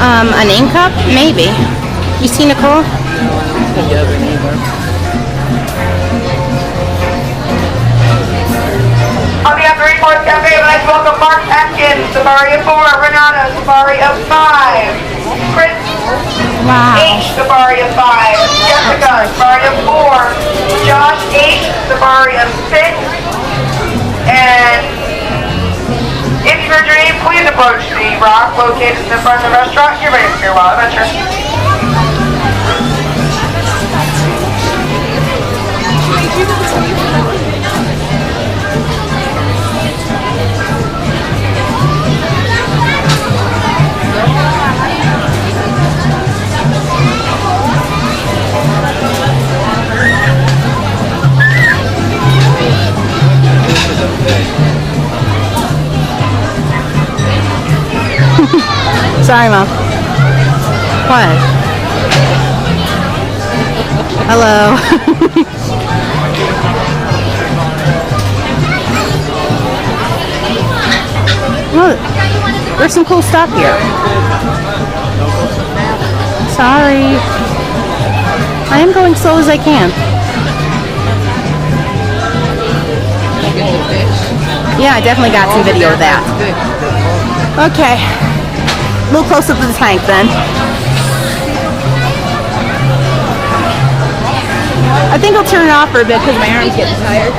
A name cup? Maybe. You see Nicole? On behalf of Rain Forrest Cafe, I'd like to welcome Mark Atkins, Safari of 4, Renata, Safari of 5, Chris H, Safari of 5, Jessica, Safari of 4, Josh H, Safari of 6, and if you heard your name, please approach the rock located in front of the restaurant. You're ready for your wild adventure. Sorry, Mom. What? Hello. Look, there's some cool stuff here. Sorry. I am going slow as I can. Yeah, I definitely got some video of that. Okay. A little closer to the tank then. I think I'll turn it off for a bit because my arm's getting tired.